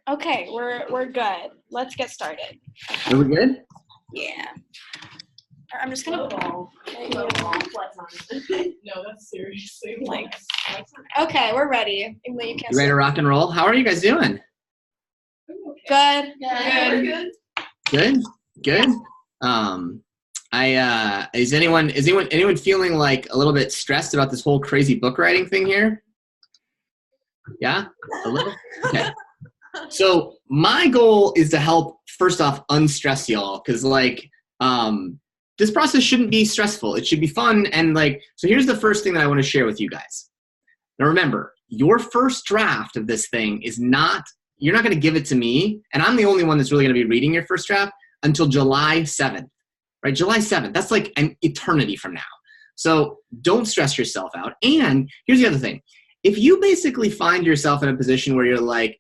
Okay, we're good. Let's get started. Are we good? Yeah. I'm just gonna. No, that's seriously Like, okay, we're ready. Even though you can't. You ready to rock and roll? How are you guys doing? Good. Good. Good. Good. Is anyone feeling like a little bit stressed about this whole crazy book writing thing here? Yeah, a little. Okay. So my goal is to help first off unstress y'all, because this process shouldn't be stressful. It should be fun. And so here's the first thing that I want to share with you guys. Now remember, your first draft of this thing is not, you're not going to give it to me, and I'm the only one that's really going to be reading your first draft until July 7th, right? July 7th, that's like an eternity from now. So don't stress yourself out. And here's the other thing. If you basically find yourself in a position where you're like,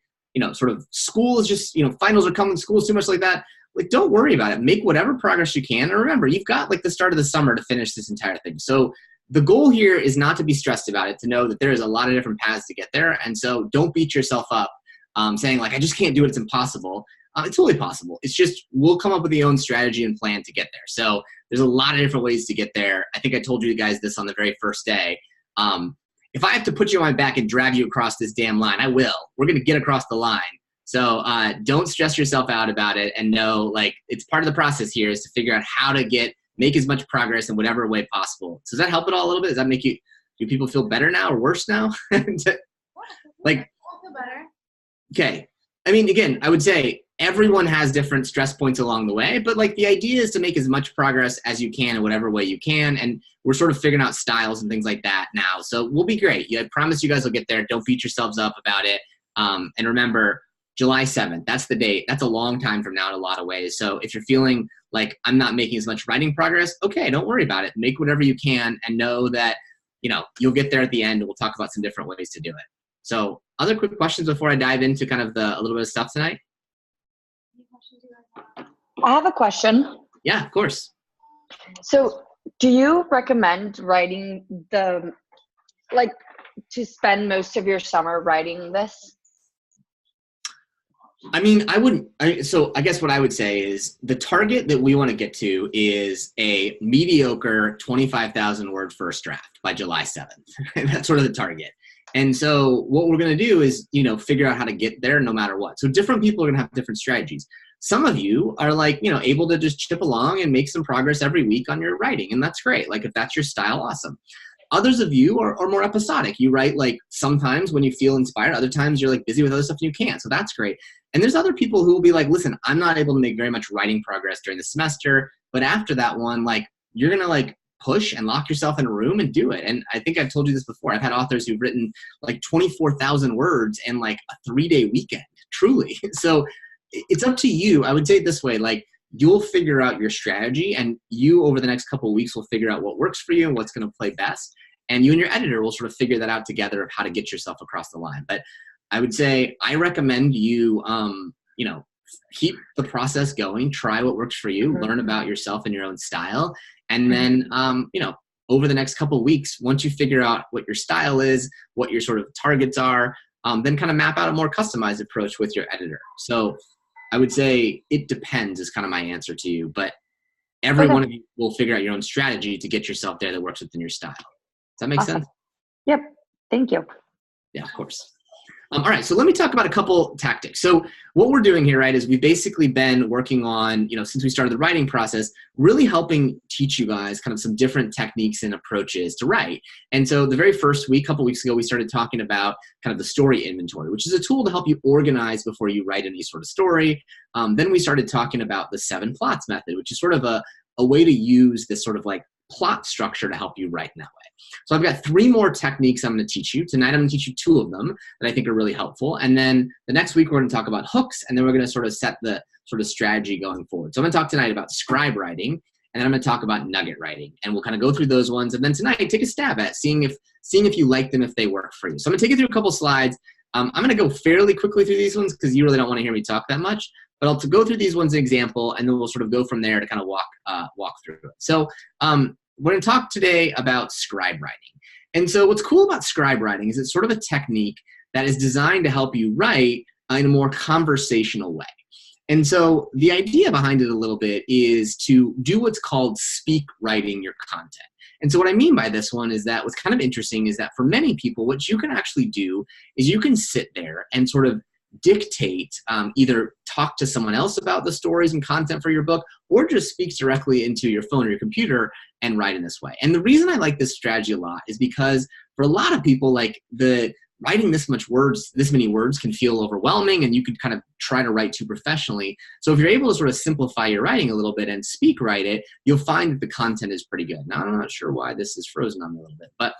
sort of school is just, finals are coming, school is too much like that, don't worry about it. Make whatever progress you can. And remember, you've got the start of the summer to finish this entire thing. So the goal here is not to be stressed about it, to know that there is a lot of different paths to get there. And so don't beat yourself up saying I just can't do it, it's impossible. It's totally possible. It's just we'll come up with your own strategy and plan to get there. So there's a lot of different ways to get there. I think I told you guys this on the very first day. If I have to put you on my back and drag you across this damn line, I will. We're going to get across the line. So don't stress yourself out about it, and know it's part of the process here is to figure out how to make as much progress in whatever way possible. So does that help at all a little bit? Does that do people feel better now or worse now? I'll feel better. Okay. I mean, again, I would say everyone has different stress points along the way, but the idea is to make as much progress as you can in whatever way you can. And we're sort of figuring out styles and things like that now. So we'll be great. I promise you guys will get there. Don't beat yourselves up about it. And remember, July 7th, that's the date. That's a long time from now in a lot of ways. So if you're feeling like I'm not making as much writing progress, okay, don't worry about it. Make whatever you can and know that, you'll get there at the end. We'll talk about some different ways to do it. So other quick questions before I dive into kind of a little bit of stuff tonight? I have a question. Yeah, of course. So do you recommend writing to spend most of your summer writing this? I mean, so I guess what I would say is the target that we want to get to is a mediocre 25,000 word first draft by July 7th. That's sort of the target. And so what we're going to do is, figure out how to get there no matter what. So different people are going to have different strategies. Some of you are able to just chip along and make some progress every week on your writing. And that's great. If that's your style, awesome. Others of you are more episodic. You write sometimes when you feel inspired. Other times you're busy with other stuff and you can't. So that's great. And there's other people who will be listen, I'm not able to make very much writing progress during the semester, but after that one, you're going to push and lock yourself in a room and do it. And I think I've told you this before. I've had authors who've written 24,000 words in a 3-day weekend, truly. So it's up to you. I would say it this way, you'll figure out your strategy, and you over the next couple of weeks will figure out what works for you and what's going to play best. And you and your editor will sort of figure that out together of how to get yourself across the line. But I would say I recommend you, keep the process going, try what works for you, learn about yourself and your own style. And then, over the next couple of weeks, once you figure out what your style is, what your sort of targets are, then kind of map out a more customized approach with your editor. So I would say it depends is kind of my answer to you, but every one of you will figure out your own strategy to get yourself there that works within your style. Does that make sense? Yep. Thank you. Yeah, of course. All right, so let me talk about a couple tactics. So what we're doing here, right, is we've basically been working on, since we started the writing process, really helping teach you guys kind of some different techniques and approaches to write. And so the very first week, a couple weeks ago, we started talking about kind of the story inventory, which is a tool to help you organize before you write any sort of story. Then we started talking about the 7 plots method, which is sort of a way to use this sort of plot structure to help you write in that way. So I've got 3 more techniques I'm going to teach you. Tonight I'm going to teach you 2 of them that I think are really helpful. And then the next week we're going to talk about hooks, and then we're going to sort of set the sort of strategy going forward. So I'm going to talk tonight about scribe writing, and then I'm going to talk about nugget writing. And we'll kind of go through those ones. And then tonight, take a stab at seeing if you like them, if they work for you. So I'm going to take you through a couple slides. I'm going to go fairly quickly through these ones because you really don't want to hear me talk that much. But I'll go through these ones an example, and then we'll sort of go from there to kind of walk through it. So we're going to talk today about scribe writing. And so what's cool about scribe writing is it's sort of a technique that is designed to help you write in a more conversational way. And so the idea behind it a little bit is to do what's called speak writing your content. And so what I mean by this one is that what's kind of interesting is that for many people, what you can actually do is you can sit there and sort of dictate, either talk to someone else about the stories and content for your book, or just speak directly into your phone or your computer and write in this way. And the reason I like this strategy a lot is because for a lot of people, like the writing this many words can feel overwhelming, and you could kind of try to write too professionally. So if you're able to sort of simplify your writing a little bit and speak write it, you'll find that the content is pretty good. Now, I'm not sure why this is frozen on me a little bit, but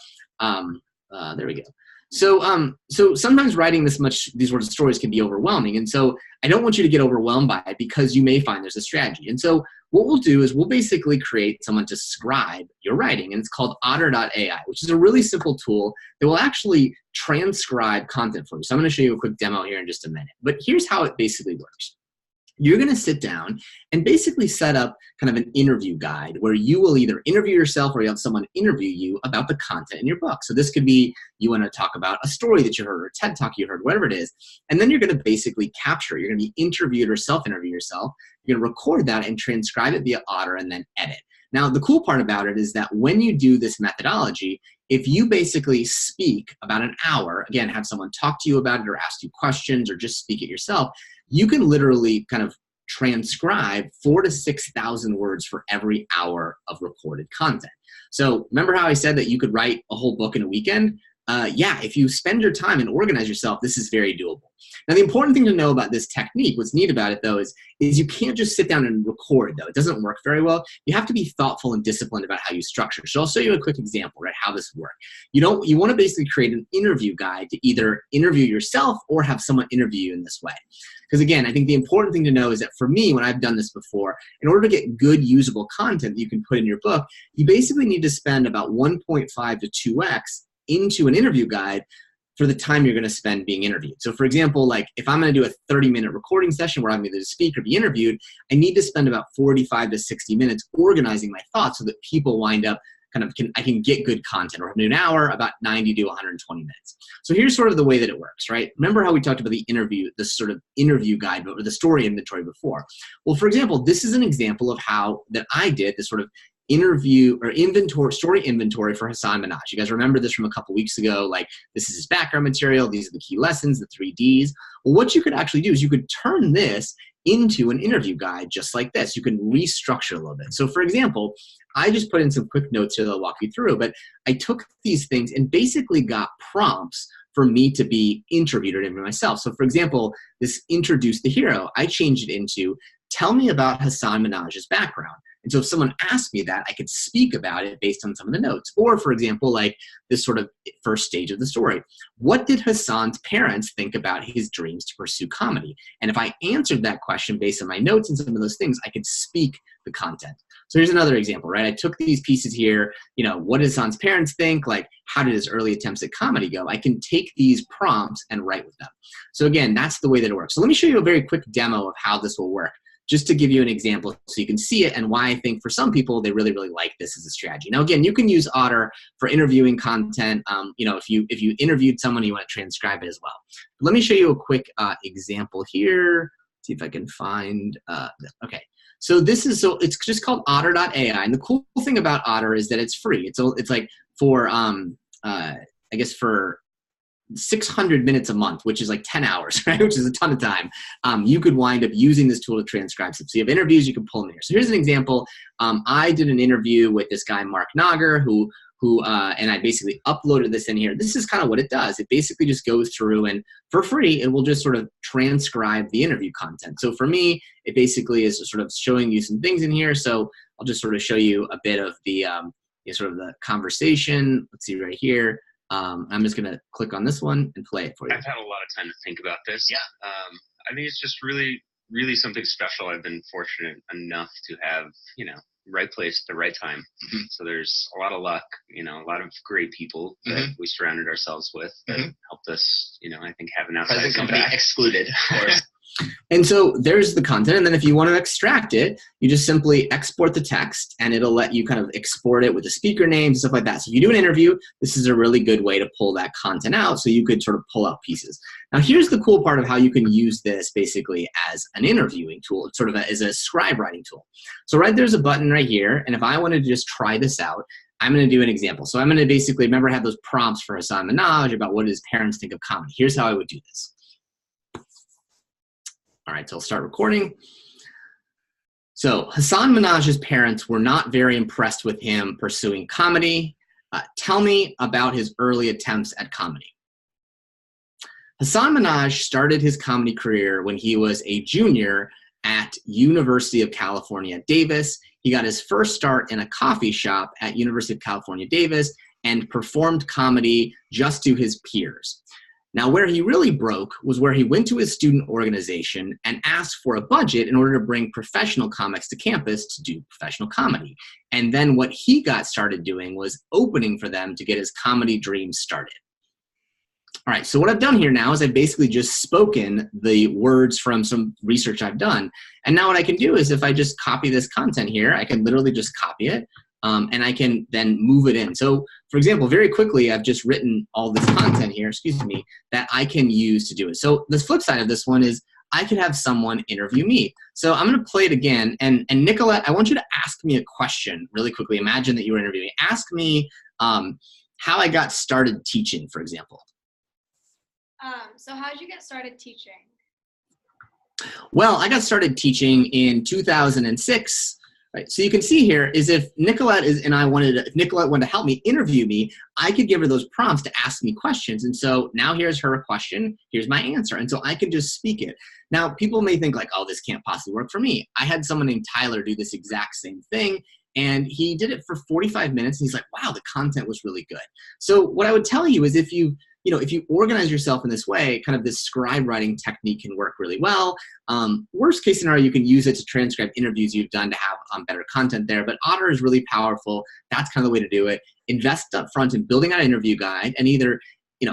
there we go. So sometimes writing these sorts of stories can be overwhelming. And so I don't want you to get overwhelmed by it, because you may find there's a strategy. And so what we'll do is we'll basically create someone to scribe your writing, and it's called Otter.Ai, which is a really simple tool that will actually transcribe content for you. So I'm going to show you a quick demo here in just a minute. But here's how it basically works. You're going to sit down and basically set up kind of an interview guide where you will either interview yourself or you have someone interview you about the content in your book. So this could be you want to talk about a story that you heard or a TED Talk you heard, whatever it is. And then you're going to basically capture. You're going to be interviewed or self-interview yourself. You're going to record that and transcribe it via Otter and then edit. Now, the cool part about it is that when you do this methodology, if you basically speak about an hour, again, have someone talk to you about it or ask you questions or just speak it yourself, you can literally kind of transcribe 4,000 to 6,000 words for every hour of recorded content. So remember how I said that you could write a whole book in a weekend? Yeah, if you spend your time and organize yourself, this is very doable. Now, the important thing to know about this technique, what's neat about it though, is you can't just sit down and record though. It doesn't work very well. You have to be thoughtful and disciplined about how you structure. So I'll show you a quick example, right, how this works. You want to basically create an interview guide to either interview yourself or have someone interview you in this way. Because again, I think the important thing to know is that for me, when I've done this before, in order to get good usable content that you can put in your book, you basically need to spend about 1.5 to 2x into an interview guide for the time you're going to spend being interviewed. So for example, like if I'm going to do a 30-minute recording session where I'm either to speak or be interviewed, I need to spend about 45 to 60 minutes organizing my thoughts so that people wind up I can get good content. Or an hour, about 90 to 120 minutes. So here's sort of the way that it works, right? Remember how we talked about this sort of interview guide or the story inventory before? Well, for example, this is an example of how that I did this sort of interview or story inventory for Hassan Minhaj. You guys remember this from a couple weeks ago, like this is his background material, these are the key lessons, the 3 Ds. Well, what you could actually do is you could turn this into an interview guide just like this. You can restructure a little bit. So for example, I just put in some quick notes here that I'll walk you through, but I took these things and basically got prompts for me to be interviewed or interview myself. So for example, this introduce the hero, I changed it into tell me about Hassan Minhaj's background. And so if someone asked me that, I could speak about it based on some of the notes. Or for example, like this sort of first stage of the story. What did Hassan's parents think about his dreams to pursue comedy? And if I answered that question based on my notes and some of those things, I could speak the content. So here's another example, right? I took these pieces here, what did Hassan's parents think? Like, how did his early attempts at comedy go? I can take these prompts and write with them. So again, that's the way that it works. So let me show you a very quick demo of how this will work, just to give you an example so you can see it and why I think for some people they really, really like this as a strategy. Now, again, you can use Otter for interviewing content. If you interviewed someone, you want to transcribe it as well. But let me show you a quick example here. See if I can find, okay. So it's just called Otter.Ai. And the cool thing about Otter is that it's free. It's like for, I guess for 600 minutes a month, which is like 10 hours, right? Which is a ton of time. You could wind up using this tool to transcribe stuff. So you have interviews, you can pull them in here. So here's an example. I did an interview with this guy, Mark Nagar, who and I basically uploaded this in here. This is kind of what it does. It basically just goes through and for free, it will just sort of transcribe the interview content. So for me, it basically is sort of showing you some things in here. So I'll just sort of show you a bit of the sort of the conversation. Let's see right here. I'm just going to click on this one and play it for you. I've had a lot of time to think about this. Yeah. I think it's just really, really something special. I've been fortunate enough to have, right place at the right time. Mm-hmm. So there's a lot of luck, a lot of great people that we surrounded ourselves with that helped us, I think have an outside company excluded, of course. And so there's the content. And then if you want to extract it, you just simply export the text and it'll let you kind of export it with the speaker names and stuff like that. So if you do an interview, this is a really good way to pull that content out so you could sort of pull out pieces. Now, here's the cool part of how you can use this basically as an interviewing tool, sort of as a scribe writing tool. So there's a button right here. And if I wanted to just try this out, I'm going to do an example. So I'm going to basically, remember, I have those prompts for Hasan Minhaj about what his parents think of comedy. Here's how I would do this. All right, so I'll start recording. So Hasan Minhaj's parents were not very impressed with him pursuing comedy. Tell me about his early attempts at comedy. Hasan Minhaj started his comedy career when he was a junior at University of California, Davis. He got his first start in a coffee shop at University of California, Davis, and performed comedy just to his peers. Now, where he really broke was where he went to his student organization and asked for a budget in order to bring professional comics to campus to do professional comedy. And then what he got started doing was opening for them to get his comedy dreams started. All right, so what I've done here now is I've basically just spoken the words from some research I've done. And now what I can do is if I just copy this content here, I can literally just copy it. And I can then move it in. So, for example, very quickly, I've just written all this content here, excuse me, that I can use to do it. So the flip side of this one is I could have someone interview me. So I'm going to play it again. And Nicolette, I want you to ask me a question really quickly. Imagine that you were interviewing. Ask me how I got started teaching, for example. So how did you get started teaching? Well, I got started teaching in 2006. Right. So you can see here is if Nicolette if Nicolette wanted to help me interview me, I could give her those prompts to ask me questions. And so now here's her question, here's my answer. And so I can just speak it. Now people may think like, oh, this can't possibly work for me. I had someone named Tyler do this exact same thing. And he did it for 45 minutes. And he's like, wow, the content was really good. So what I would tell you is if you organize yourself in this way, kind of this scribe writing technique can work really well. Worst case scenario, you can use it to transcribe interviews you've done to have better content there. But Otter is really powerful. That's kind of the way to do it. Invest up front in building out an interview guide and either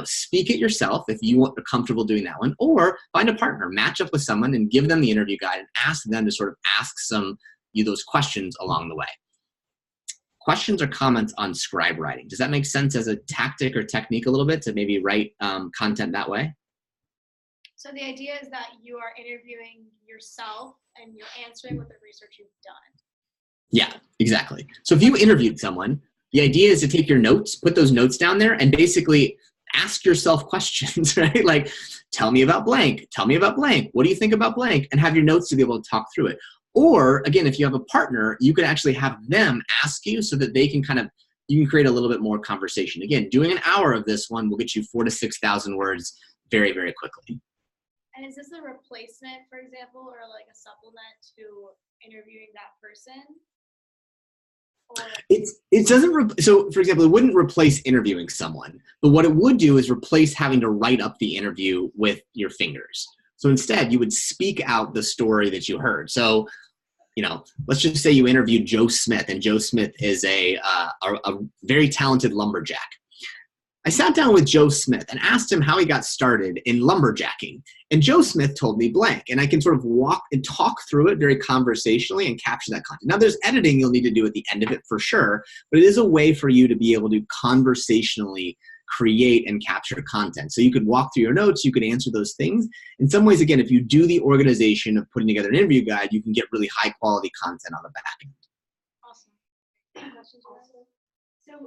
speak it yourself if you are comfortable doing that one, or find a partner, match up with someone and give them the interview guide and ask them to sort of ask those questions along the way. Questions or comments on scribe writing? Does that make sense as a tactic or technique a little bit to maybe write content that way? So the idea is that you are interviewing yourself and you're answering with the research you've done. Yeah, exactly. So if you interviewed someone, the idea is to take your notes, put those notes down there, and basically ask yourself questions, right? Like, tell me about blank. Tell me about blank. What do you think about blank? And have your notes to be able to talk through it. Or again, if you have a partner, you could actually have them ask you so that they can you can create a little bit more conversation. Again, doing an hour of this one will get you 4,000 to 6,000 words very, very quickly. And is this a replacement, for example, or like a supplement to interviewing that person? It doesn't, so for example, it wouldn't replace interviewing someone, but what it would do is replace having to write up the interview with your fingers. So instead, you would speak out the story that you heard. So, let's just say you interviewed Joe Smith, and Joe Smith is a very talented lumberjack. I sat down with Joe Smith and asked him how he got started in lumberjacking. And Joe Smith told me blank, and I can sort of walk and talk through it very conversationally and capture that content. Now, there's editing you'll need to do at the end of it for sure, but it is a way for you to be able to conversationally create and capture content. So you could walk through your notes, you could answer those things. In some ways, again, if you do the organization of putting together an interview guide, you can get really high quality content on the back end. Awesome. So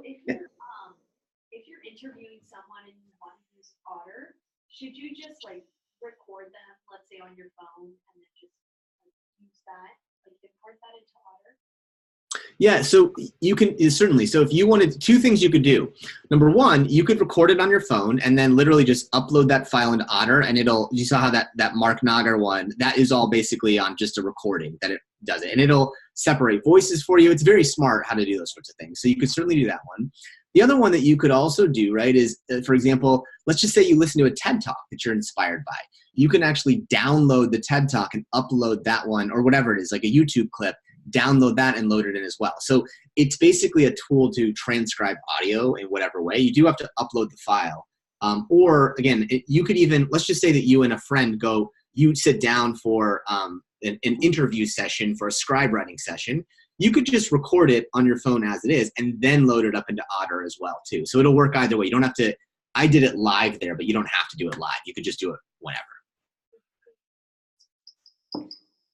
if you're interviewing someone and you want to use Otter, should you just record them, let's say on your phone, and then just use that, import that into Otter? Yeah, so you can certainly. So if you wanted, two things you could do. Number one, you could record it on your phone and then literally just upload that file into Otter, and you saw how that Mark Nagar one, that is all basically on just a recording that it does it. And it'll separate voices for you. It's very smart how to do those sorts of things. So you could certainly do that one. The other one that you could also do, right, is, for example, let's just say you listen to a TED Talk that you're inspired by. You can actually download the TED Talk and upload that one, or whatever it is, like a YouTube clip, download that and load it in as well. So it's basically a tool to transcribe audio in whatever way. You do have to upload the file. Or again, you could even, let's just say that you and a friend you sit down for an interview session, for a scribe writing session, you could just record it on your phone as it is and then load it up into Otter as well too. So it'll work either way. You don't have to, I did it live there, but you don't have to do it live. You could just do it whenever.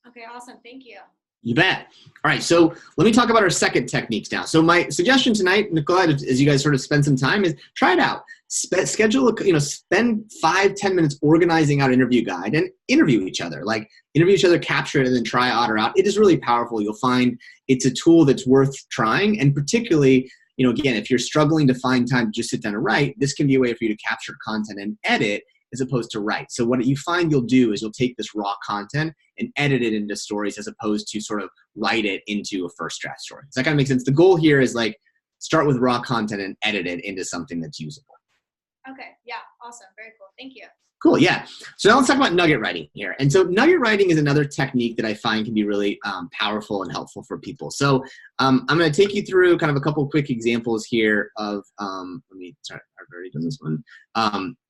Okay, awesome. Thank you. You bet. All right, so let me talk about our second techniques now. So my suggestion tonight, Nicolette, as you guys sort of spend some time, is try it out. Schedule, spend 5-10 minutes organizing out an interview guide and interview each other. Like interview each other, capture it, and then try Otter out. It is really powerful. You'll find it's a tool that's worth trying, and particularly, again, if you're struggling to find time to just sit down and write, this can be a way for you to capture content and edit as opposed to write. So what you find you'll do is you'll take this raw content and edit it into stories as opposed to sort of write it into a first draft story. Does that kind of make sense? The goal here is like start with raw content and edit it into something that's usable. Okay, yeah, awesome. Very cool. Thank you. Cool, yeah. So now let's talk about nugget writing here. And so nugget writing is another technique that I find can be really powerful and helpful for people. So I'm going to take you through kind of a couple quick examples here of, sorry, I've already done this one,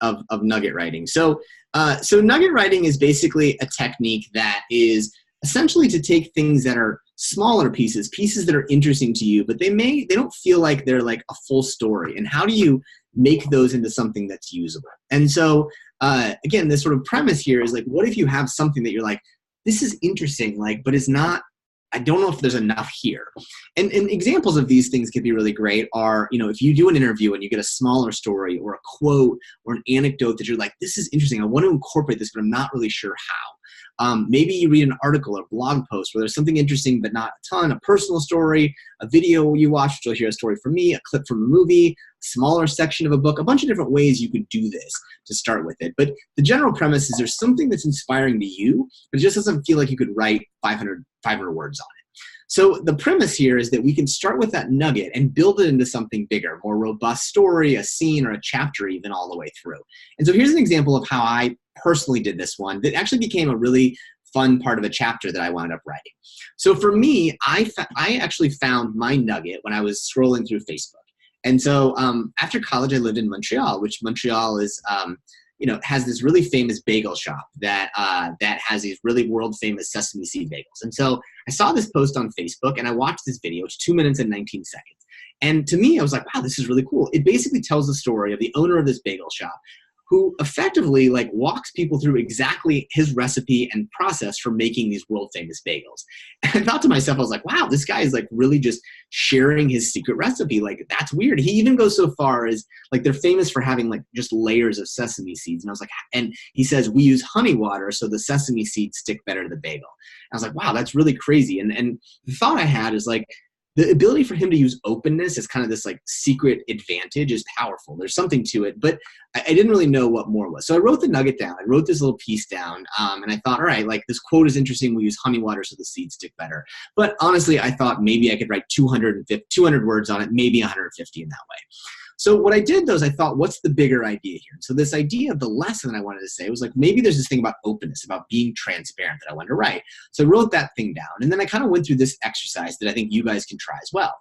of nugget writing. So nugget writing is basically a technique that is essentially to take things that are smaller pieces that are interesting to you, but they don't feel like they're like a full story. And how do you make those into something that's usable? And so again, this sort of premise here is like, what if you have something that you're like, this is interesting, but it's not, I don't know if there's enough here. And examples of these things could be really great are, if you do an interview and you get a smaller story or a quote or an anecdote that you're like, this is interesting, I want to incorporate this, but I'm not really sure how. Maybe you read an article or blog post where there's something interesting but not a ton, a personal story, a video you watched, which you'll hear a story from me, a clip from a movie, a smaller section of a book, a bunch of different ways you could do this to start with it. But the general premise is there's something that's inspiring to you, but it just doesn't feel like you could write 500 words on it. So the premise here is that we can start with that nugget and build it into something bigger, more robust story, a scene, or a chapter even all the way through. And so here's an example of how I personally did this one that actually became a really fun part of a chapter that I wound up writing. So for me, I actually found my nugget when I was scrolling through Facebook. And so after college, I lived in Montreal, which Montreal is, has this really famous bagel shop that has these really world famous sesame seed bagels. And so I saw this post on Facebook and I watched this video. It's 2 minutes and 19 seconds. And to me, I was like, wow, this is really cool. It basically tells the story of the owner of this bagel shop who effectively walks people through exactly his recipe and process for making these world famous bagels. And I thought to myself, I was like, wow, this guy is really just sharing his secret recipe. That's weird. He even goes so far as they're famous for having just layers of sesame seeds. And I was like, and he says, we use honey water so the sesame seeds stick better to the bagel. And I was like, wow, that's really crazy. And the thought I had is the ability for him to use openness as kind of this secret advantage is powerful. There's something to it, but I didn't really know what more was. So I wrote the nugget down. I wrote this little piece down, and I thought, all right, this quote is interesting. We use honey water so the seeds stick better. But honestly, I thought maybe I could write 200 words on it, maybe 150 in that way. So what I did though is I thought, what's the bigger idea here? So this idea of the lesson that I wanted to say was maybe there's this thing about openness, about being transparent that I wanted to write. So I wrote that thing down, and then I kind of went through this exercise that I think you guys can try as well.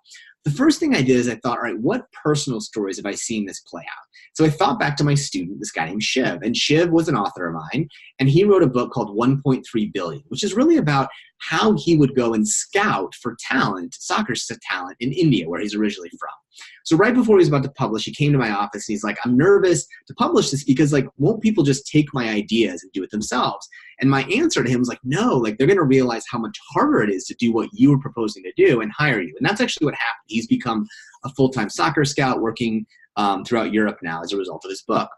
The first thing I did is I thought, all right, what personal stories have I seen this play out? So I thought back to my student, this guy named Shiv, and Shiv was an author of mine, and he wrote a book called 1.3 Billion, which is really about how he would go and scout for talent, soccer talent in India, where he's originally from. So right before he was about to publish, he came to my office and he's like, I'm nervous to publish this because won't people just take my ideas and do it themselves? And my answer to him was no, they're going to realize how much harder it is to do what you were proposing to do and hire you. And that's actually what happened. He's become a full-time soccer scout working throughout Europe now as a result of this book.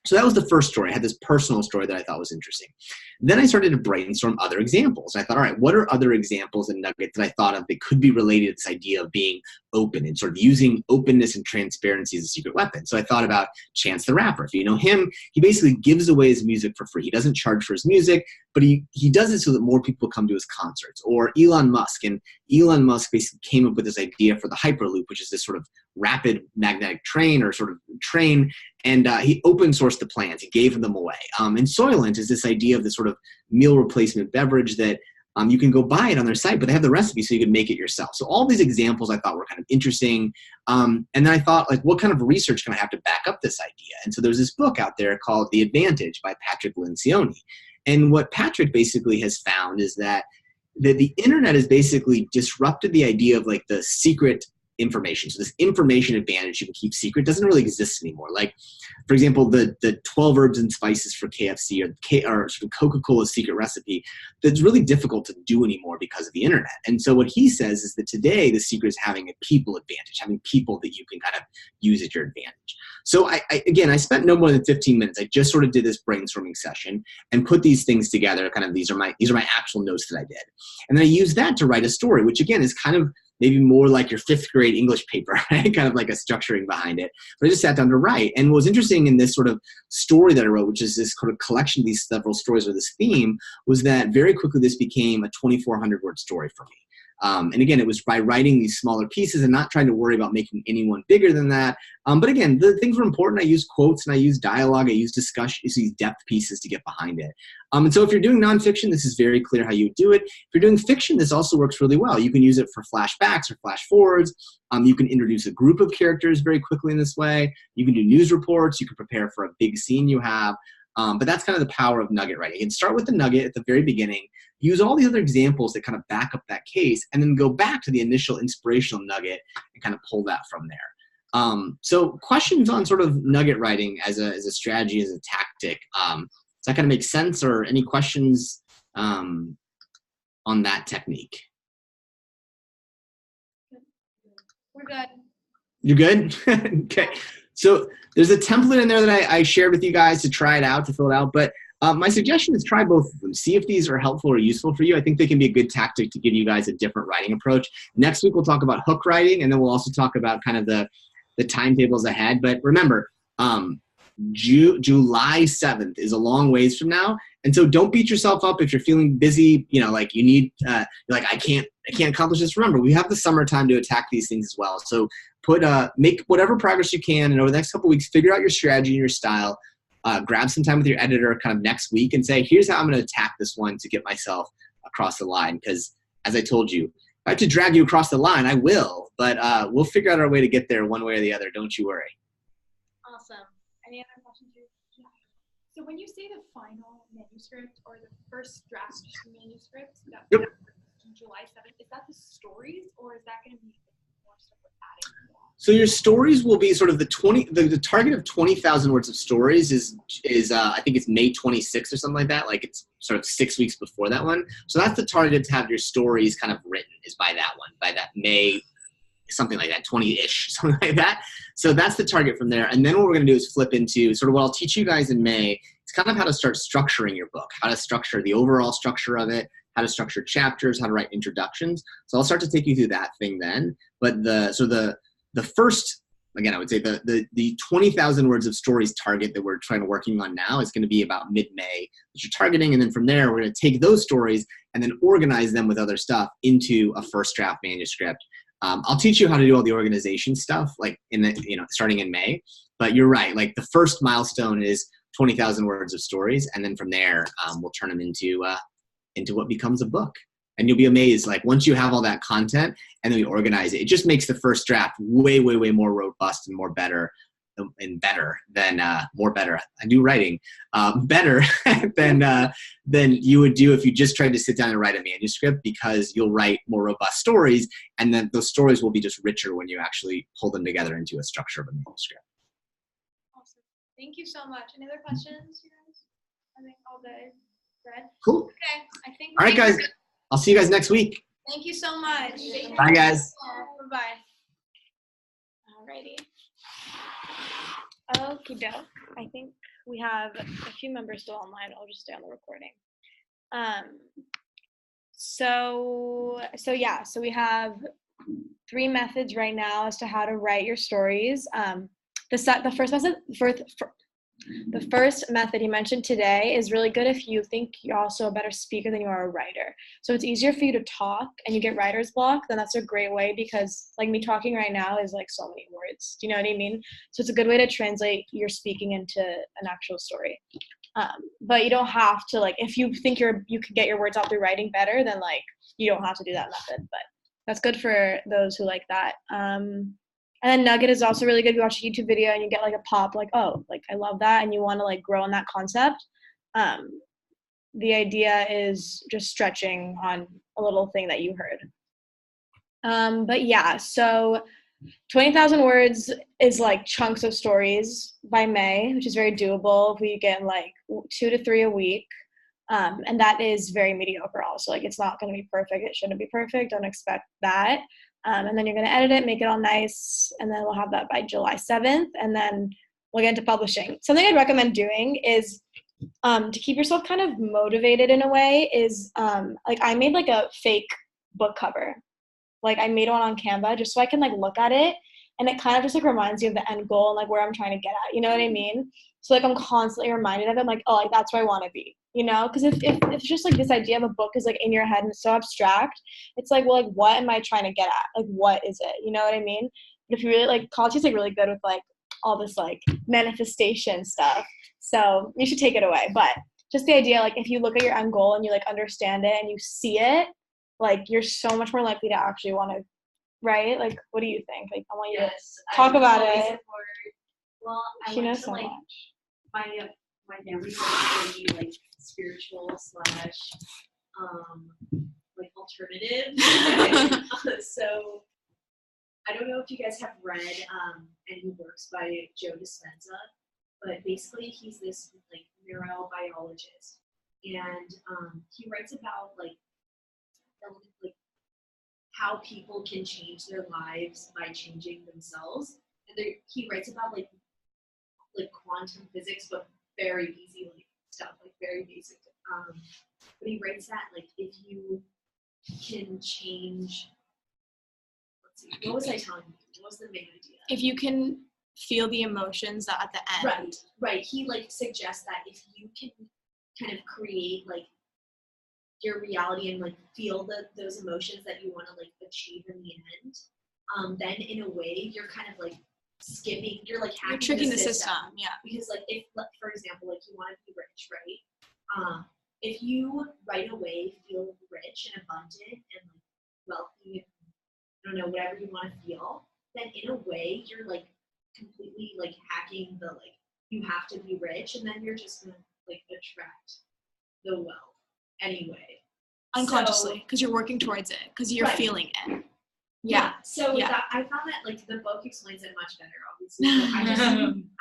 So that was the first story. I had this personal story that I thought was interesting. Then I started to brainstorm other examples. I thought, all right, what are other examples and nuggets that I thought of that could be related to this idea of being open and sort of using openness and transparency as a secret weapon? So I thought about Chance the Rapper. If you know him, he basically gives away his music for free. He doesn't charge for his music, but he does it so that more people come to his concerts. Or Elon Musk. And Elon Musk basically came up with this idea for the Hyperloop, which is this sort of rapid magnetic train or sort of train. And he open sourced the plans. He gave them away. And Soylent is this idea of this sort of meal replacement beverage that you can go buy it on their site, but they have the recipe so you can make it yourself. So all these examples I thought were kind of interesting. And then I thought, what kind of research can I have to back up this idea? And so there's this book out there called The Advantage by Patrick Lencioni. And what Patrick basically has found is that the internet has basically disrupted the idea of like the secret information. So this information advantage you can keep secret doesn't really exist anymore. Like, for example, the 12 herbs and spices for KFC or sort of Coca-Cola's secret recipe, that's really difficult to do anymore because of the internet. And so what he says is that today the secret is having a people advantage, having people that you can kind of use at your advantage. So I spent no more than 15 minutes. I just sort of did this brainstorming session and put these things together. Kind of these are my actual notes that I did. And then I used that to write a story, which again is kind of maybe more like your 5th grade English paper, right? Kind of like a structuring behind it. But I just sat down to write. And what was interesting in this sort of story that I wrote, which is this sort of collection of these several stories or this theme, was that very quickly this became a 2,400 word story for me. And again, it was by writing these smaller pieces and not trying to worry about making anyone bigger than that. But again, the things were important. I used quotes and I used dialogue. I used discussion, these depth pieces to get behind it. And so if you're doing nonfiction, this is very clear how you do it. If you're doing fiction, this also works really well. You can use it for flashbacks or flash forwards. You can introduce a group of characters very quickly in this way. You can do news reports. You can prepare for a big scene you have. But that's kind of the power of nugget writing. You can start with the nugget at the very beginning, use all the other examples that kind of back up that case, and then go back to the initial inspirational nugget and kind of pull that from there. So questions on sort of nugget writing as a strategy, as a tactic. Does that kind of make sense, or any questions on that technique? We're good. You good? Okay. So there's a template in there that I shared with you guys to try it out, to fill it out. But my suggestion is try both of them. See if these are helpful or useful for you. I think they can be a good tactic to give you guys a different writing approach. Next week, we'll talk about hook writing, and then we'll also talk about kind of the timetables ahead. But remember, July 7th is a long ways from now. And so don't beat yourself up if you're feeling busy, like you need, you're like, I can't accomplish this. Remember, we have the summertime to attack these things as well. So make whatever progress you can, and over the next couple of weeks, figure out your strategy and your style. Grab some time with your editor kind of next week and say, here's how I'm going to attack this one to get myself across the line. Because as I told you, if I have to drag you across the line, I will. But we'll figure out our way to get there one way or the other. Don't you worry. Awesome. Any other questions? Yeah. So when you say the final manuscript or the first draft manuscript that Yep. July 7th, is that the stories, or is that going to be more stuff with adding? So your stories will be sort of the target of 20,000 words of stories is I think it's May 26th or something like that. Like it's sort of 6 weeks before that one. So that's the target to have your stories kind of written, is by that one, by that May, something like that, 20-ish, something like that. So that's the target from there. And then what we're going to do is flip into sort of what I'll teach you guys in May. It's kind of how to start structuring your book, how to structure the overall structure of it, how to structure chapters, how to write introductions. So I'll start to take you through that thing then. But the first, again, I would say the 20,000 words of stories target that we're working on now is going to be about mid-May that you're targeting. And then from there, we're going to take those stories and then organize them with other stuff into a first draft manuscript. I'll teach you how to do all the organization stuff, like starting in May. But you're right. Like the first milestone is 20,000 words of stories, and then from there, we'll turn them into what becomes a book. And you'll be amazed. Like once you have all that content, and then we organize it, it just makes the first draft way, way, way more robust and more better and better than more better. I do writing better than you would do if you just tried to sit down and write a manuscript, because you'll write more robust stories, and then those stories will be just richer when you actually pull them together into a structure of a manuscript. Awesome. Thank you so much. Any other questions, you guys? I think all good. Good. Cool. Okay. I think. All right, guys. I'll see you guys next week. Thank you so much. Bye, guys. Bye-bye. Alrighty. Okie doke. I think we have a few members still online. I'll just stay on the recording. So we have 3 methods right now as to how to write your stories. The first method he mentioned today is really good if you think you're also a better speaker than you are a writer. So it's easier for you to talk and you get writer's block, then that's a great way, because like me talking right now is like so many words. Do you know what I mean? So it's a good way to translate your speaking into an actual story. But you don't have to, like, if you think you could get your words out through writing better, then like you don't have to do that method. But that's good for those who like that. And then nugget is also really good. You watch a YouTube video and you get like a pop, like, oh, like I love that, and you want to like grow on that concept. the idea is just stretching on a little thing that you heard. But yeah, so 20,000 words is like chunks of stories by May, which is very doable if we get like 2 to 3 a week. And that is very mediocre also. Like it's not going to be perfect. It shouldn't be perfect. Don't expect that. And then you're going to edit it, make it all nice. And then we'll have that by July 7th. And then we'll get into publishing. Something I'd recommend doing is to keep yourself kind of motivated in a way is like I made like a fake book cover. Like I made one on Canva just so I can like look at it, and it kind of just like reminds you of the end goal and like where I'm trying to get at, you know what I mean? So like I'm constantly reminded of it. I'm like, oh, like that's where I want to be, you know? Because if it's just like this idea of a book is like in your head and it's so abstract, it's like, well, like what am I trying to get at? Like what is it? You know what I mean? But if you really like, college is like really good with like all this like manifestation stuff, so you should take it away. But just the idea, like if you look at your end goal and you like understand it and you see it, like you're so much more likely to actually want to, right? Like what do you think? Like I want you to talk about it. Well, I She went knows to so like much. my family's like pretty like spiritual slash like alternative. So I don't know if you guys have read any works by Joe Dispenza, but basically he's this like neurobiologist, and he writes about like how people can change their lives by changing themselves. And he writes about like quantum physics, but very easy like stuff, like very basic. But he writes that like if you can change, let's see, what was I telling you? What was the main idea? If you can feel the emotions at the end. Right. He like suggests that if you can kind of create like your reality and like feel those emotions that you want to like achieve in the end, then in a way you're kind of like skipping, you're like hacking, you're tricking the system. Yeah. Because like if, for example, like you want to be rich, right? If you right away feel rich and abundant and like wealthy, I don't know, whatever you want to feel, then in a way you're like completely like hacking the like you have to be rich, and then you're just gonna like attract the wealth anyway. Unconsciously, because you're working towards it, because you're feeling it. Yeah. So yeah. I found that like the book explains it much better, obviously. But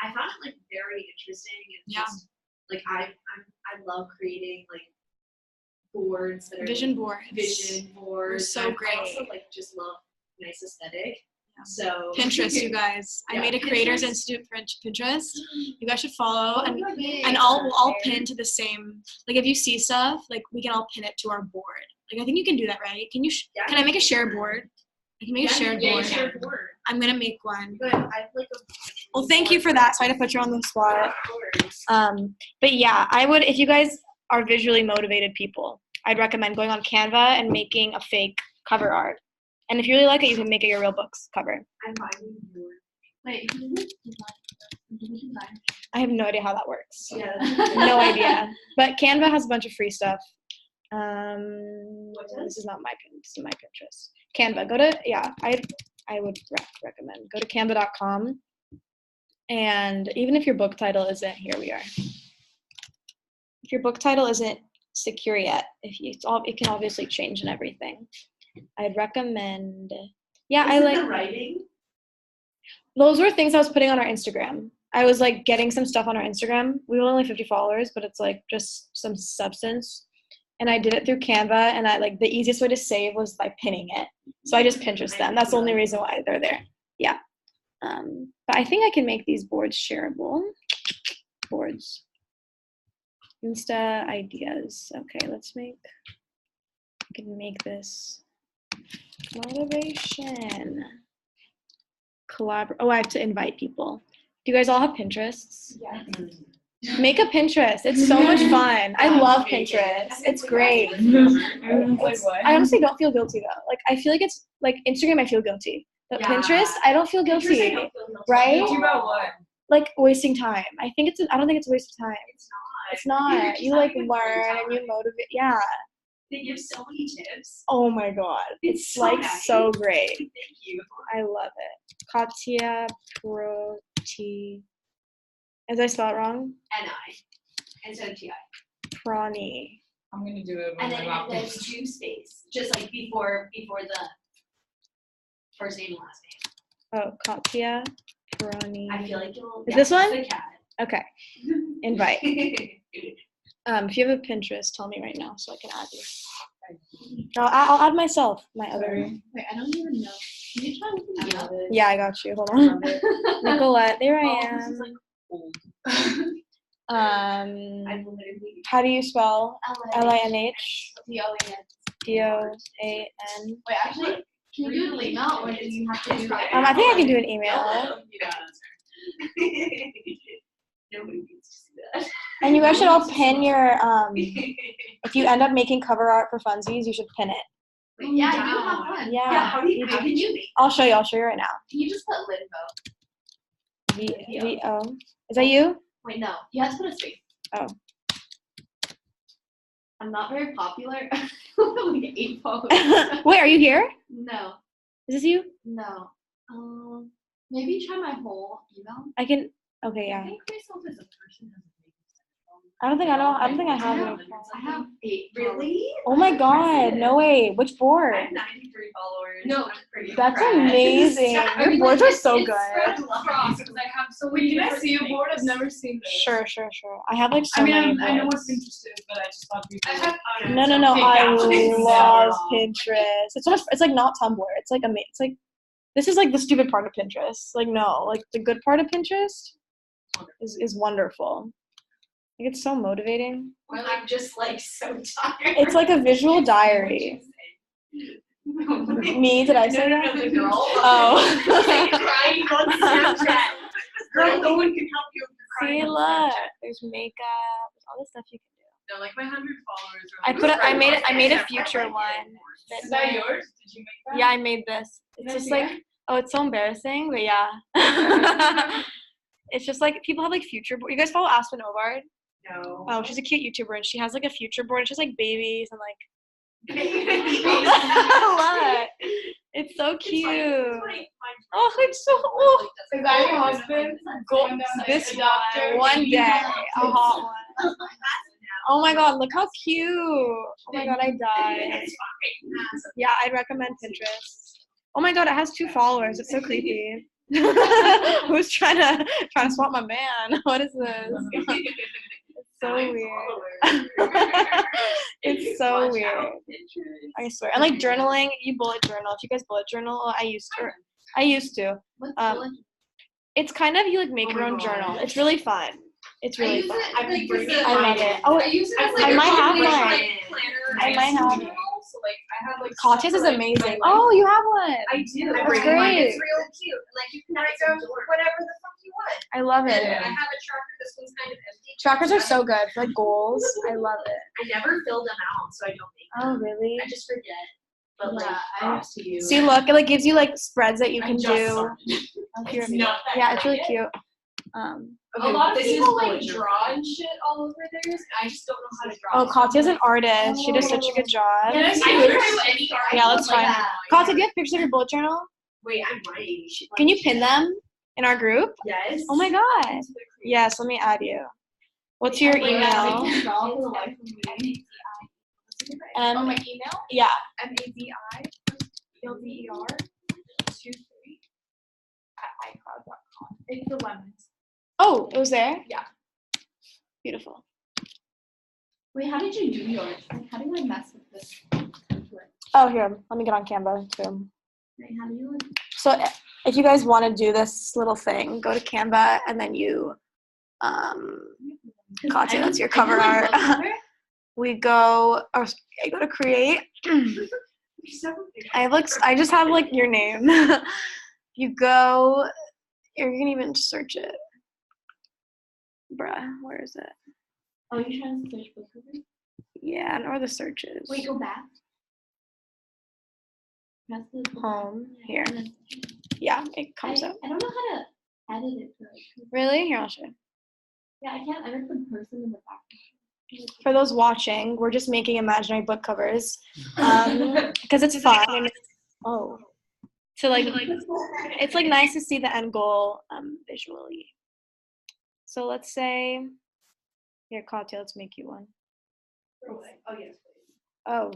I found it like very interesting and just like I love creating like boards that are vision boards. They're so great. I also like just love nice aesthetic. Yeah. So Pinterest, you guys. I made a Creators Institute for Pinterest. You guys should follow, and and I'll all pin to the same. Like if you see stuff, like we can all pin it to our board. Like I think you can do that, right? Can you? Can I make a share board? I can make a shared board. I'm gonna make one. Well, thank you for that. Sorry to put you on the spot. But yeah, I would, if you guys are visually motivated people, I'd recommend going on Canva and making a fake cover art. And if you really like it, you can make it your real book's cover. I'm finding yours. Wait, I have no idea how that works. Yeah. No idea. But Canva has a bunch of free stuff. This is not my Pinterest. Canva. Go to I would recommend go to canva.com, and even if your book title isn't, here we are. If your book title isn't secure yet, it can obviously change and everything. I'd recommend. Yeah, I like the writing. Those were things I was putting on our Instagram. I was like getting some stuff on our Instagram. We were only 50 followers, but it's like just some substance. And I did it through Canva, and I like the easiest way to save was by pinning it. So I just Pinterest them. That's the only reason why they're there. Yeah. But I think I can make these boards shareable. Boards. Insta ideas. Okay, I can make this motivation. Oh, I have to invite people. Do you guys all have Pinterests? Yeah. Make a Pinterest. It's so much fun. I love Pinterest. It's great. I honestly don't feel guilty though. Like I feel like it's like Instagram I feel guilty. But Pinterest, I don't feel guilty. Right? Guilty about what? Like wasting time. I don't think it's a waste of time. It's not. You like learn and you motivate. Yeah. They give so many tips. Oh my god. It's so like nice. so great. Thank you. I love it. Katya Proti. Did I spell it wrong? N-I. And so T-I. Prani. I'm gonna do it when And my then laptop. there's 2 space, just like before the first name and last name. Oh, Katya Peroni. I feel like you'll. Is this one? The cat. Okay. Invite. If you have a Pinterest, tell me right now so I can add you. I'll add myself. My other. Wait, I don't even know. Can you try looking it up? Yeah, I got you. Hold on. Nicolette, there I This is am. like old. Um, I literally. how do you spell Linh? D-O-A-N. DOAN. Wait, actually, can you do an email or do you have to do it? I think I can do an email. Yeah, that's right. Nobody needs to see that. And you guys should all pin your if you end up making cover art for funsies, you should pin it. Yeah, you do have one. Yeah. How can you make? I'll show you right now. Can you just put Linvo? VO. Is that you? Wait, no. You have to put a space. Oh. I'm not very popular. Like 8 followers. Wait, are you here? No. Is this you? No. Maybe try my whole email. I can. Okay, yeah. I think myself as a person doesn't make sense. I don't think I know. I don't think I have I it. have 8. Really? Oh my god! No way. Which board? I have 93 followers. No, I'm pretty That's impressed. amazing. Yeah, Your boards are so it's good. spread across, 'cause I have so many. Wait, can I see a different board? I've things. never seen this. Sure. I have like so I mean, many I know what boards. Pinterest is, but I just thought people. I have. No. Okay, I gotcha. love Pinterest. It's like not Tumblr. It's like It's like this is like the stupid part of Pinterest. Like no, like the good part of Pinterest is wonderful. Like it's so motivating. I'm just like so tired. It's like a visual diary. Me? Did I say No, that? the girl. Oh. Like crying on Snapchat. Girl, no one can help you. See, look. There's makeup. There's all this stuff you can do. No, like my 100 followers. I made a future one. Is that yours? Did you make that? Yeah, I made this. It's Can I just see like, it? oh, it's so embarrassing, but yeah. It's just like people have like future board. You guys follow Aspen Ovard? No. Oh, she's a cute YouTuber and she has like a future board. It's just like babies and like look. It's so cute. Oh, it's so oh. Is that your husband? Go, This this doctor? one day, a hot one. Oh my god, look how cute. Oh my god, I died. Yeah, I'd recommend Pinterest. Oh my god, it has 2 followers. It's so creepy. Who's trying to swap my man? What is this? It's so weird. It's so weird. I swear. And like journaling, you bullet journal. If you guys bullet journal, I used to. It's kind of you like make your own journal. It's really fun. It's really fun. I love it. Oh, I use it as I like might have one. one. I might have it. So like I have like. Katya's is separate, amazing. like, Oh, you have one. I do. That's great. It's real cute. Like you can write down whatever the fuck you want. I love And it. I have a tracker. This one's kind of empty. Trackers are so good for like goals. I love it. I never fill them out, so I don't make them. Oh, really? I just forget. But Yeah, like, props to you. See, look, it like gives you like spreads that you I can just do. started. Oh, here It's we go. not that Yeah, it's really great. cute. A lot of This is people like bullet draw and shit all over theirs. I just don't know how to draw. Oh, Katya's an artist. She does such a good job. Can I see I yours? can do any art. Yeah, let's like try. that. Katya, do you have pictures of your bullet journal? Wait, I'm writing. Can you pin them in our group? Yes. Oh my god. Yes, let me add you. What's your email? Oh, my email? Yeah. MADI_23@iCloud.com. It's the lemons. Oh, it was there? Yeah. Beautiful. Wait, how did you do yours? Like, how do I mess with this template? Oh, here. Let me get on Canva too. Wait, how do you like? So if you guys want to do this little thing, go to Canva and then you, Katya, that's your cover art. We go, or I go to create. I just have like your name. You go, you can even search it. Bruh, where is it? Oh, you're trying to search book cover? Yeah, and or the searches. Wait, go back. Press the Home, here. and then- Yeah, it comes up. I don't know how to edit it. Really? Here, I'll show you. Yeah, I can't edit the person in the back. For those watching, we're just making imaginary book covers because it's fun. And to like, it's like nice to see the end goal visually. So let's say, here, Katya, let's make you one. Throw away. Oh, yes, please. Oh.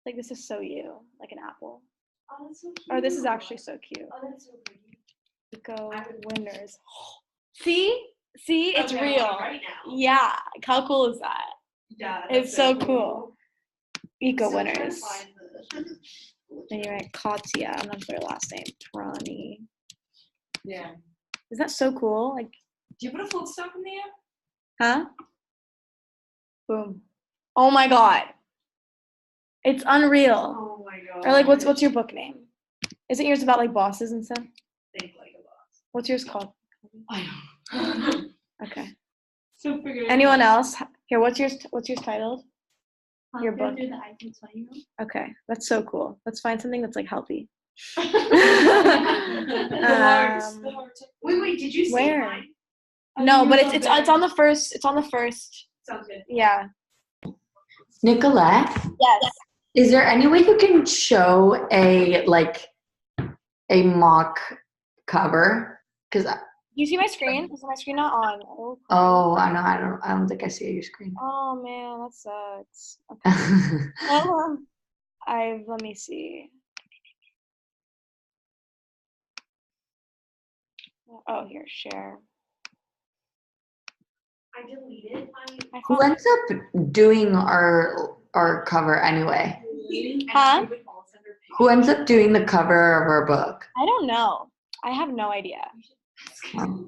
Like this is so you, like an apple. Oh, that's so cute. Or this is actually so cute. Oh, that's so pretty. Eco winners. See, it's Okay, real. right now. Yeah, how cool is that? Yeah. It's so cool. Eco I'm still trying to winners. find the- Then you're right, Katya. I'm not sure their last name. Trani. Yeah. Is that so cool? Like, Do you put a full stop in the app? huh? Boom. Oh my god. It's unreal. Oh my god. Or like, what's your book name? Isn't yours about like bosses and stuff? Think like a boss. What's yours called? I know. Okay. So figure it Anyone out. else? Here, what's yours titled? Your book. Through the iPhone 20. Okay, that's so cool. Let's find something that's like healthy. The hearts. Um, The hearts. Wait, did you see Where? mine? No, but it's on the first. It's on the first. Sounds good. Yeah. Nicolette, Yes. is there any way you can show a mock cover? Because Do you see my screen? Is my screen not on? Oh. I don't think I see your screen. Oh man, that sucks. Okay. Let me see. Oh, here, share. I deleted my. I Who found- ends up doing our cover anyway? Huh? Who ends up doing the cover of our book? I don't know. I have no idea.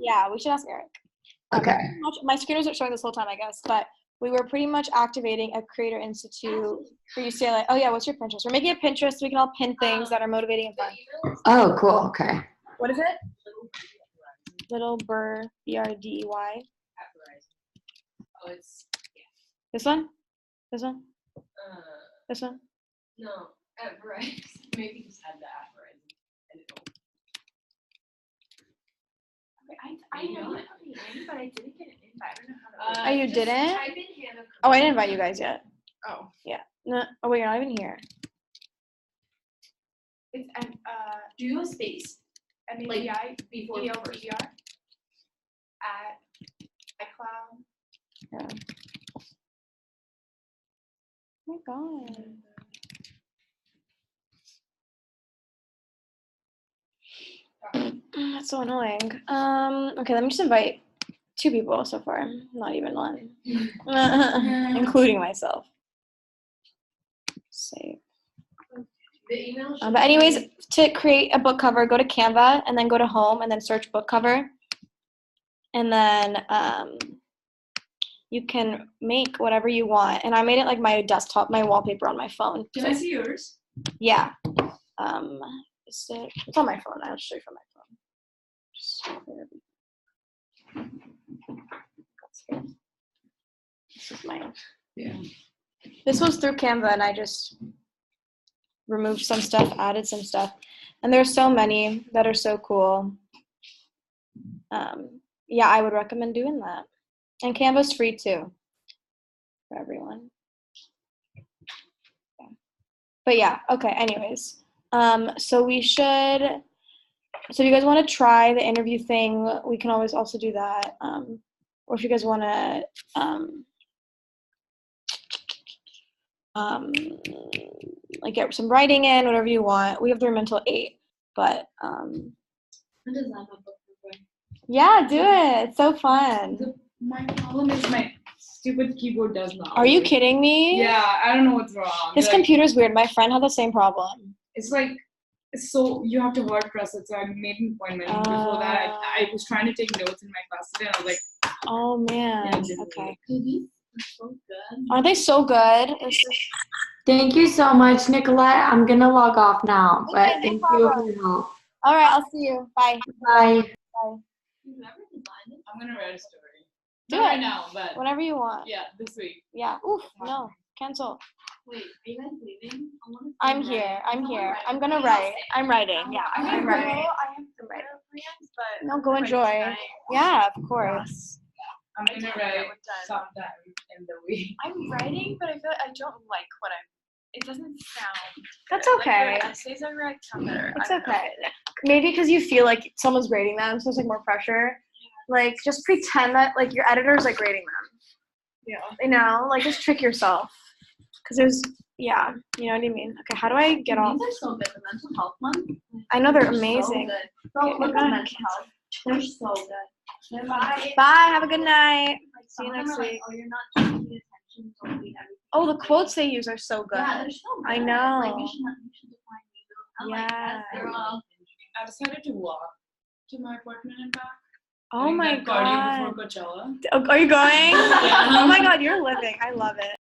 Yeah, we should ask Eric. Okay. My screen wasn't showing this whole time, I guess, but we were pretty much activating a creator institute for UCLA. Oh yeah, what's your Pinterest? We're making a Pinterest so we can all pin things that are motivating and fun. Oh, cool. Okay. What is it? Little Burr, BRDEY. Oh, it's This one? This one? uh This one? no at Verizon. Maybe just had the app Verizon. And it'll. I know it on the end, but I didn't get an invite. I don't know how to. Oh, you just didn't? Type in Hannah. Oh, I didn't invite you guys yet. Oh. Yeah. No. Oh wait, you're not even here. It's do a space. MABI before BLBR at iCloud. Yeah. Oh my god. That's so annoying. Okay, let me just invite 2 people so far. Not even 1. Including myself. Save. The email. But anyways, to create a book cover, go to Canva and then go to home and then search book cover. And then you can make whatever you want. And I made it like my desktop, my wallpaper on my phone. Can I see yours? Yeah. It's on my phone. I'll show you from my phone. This is mine. Yeah. This was through Canva, and I just removed some stuff, added some stuff, and there's so many that are so cool. Yeah, I would recommend doing that. And Canva's free too for everyone. Yeah. But yeah, okay. Anyways, so we should. So if you guys want to try the interview thing, we can always also do that. Or if you guys want to, like get some writing in, whatever you want. We have the room until 8, but When does that book cover? yeah, do it. It's so fun. My problem is my stupid keyboard does not. Are you work. kidding me? Yeah, I don't know what's wrong. His Like, computer's weird. My friend had the same problem. it's like so you have to WordPress it. So I made an appointment. Before that, I was trying to take notes in my class today, and I was like, Oh man. Yeah, it didn't Okay. so good. Aren't they so good? Thank you so much, Nicolette. I'm gonna log off now, but Okay, no thank you problem. for your help. All right, I'll see you. Bye. Bye. You never designed it. I'm gonna write a story. Do Not it. right now, but Whenever you want. yeah, this week. Yeah. Oof. No. Cancel. Wait, are you guys leaving? I wanna see I'm you here. write. I'm Someone here. write. I'm gonna Please write. say. I'm writing. Yeah. I'm I'm gonna gonna write. I have some Right. plans, but No, go I'll write enjoy. tonight. Yeah, of course. I'm I gonna did write get one done. sometime in the week. I'm writing, but I feel like I don't like what I'm. It doesn't sound. That's good. okay. Like the essays I write sound better. It's I don't know. okay. Maybe because you feel like someone's grading them, so it's like more pressure. Like just pretend that like your editor's like grading them. You know, like just trick yourself. Because there's, you know what I mean? Okay, how do I get off? These are so good. The mental health ones. I know they're so amazing. good. So look at mental health. They're so good. Bye. Bye, have a good night. Like, See you some of them next are like, week. oh, you're not paying me attention, so read everything. Oh, the quotes they use are so good. Yeah, they're so good. I know. Like, you should define me. I'm like, Yeah. yes, girl. I decided to walk to my apartment and back. Oh Doing my that cardio god. before Coachella. Oh, are you going? Yeah. Oh my god, you're living. I love it.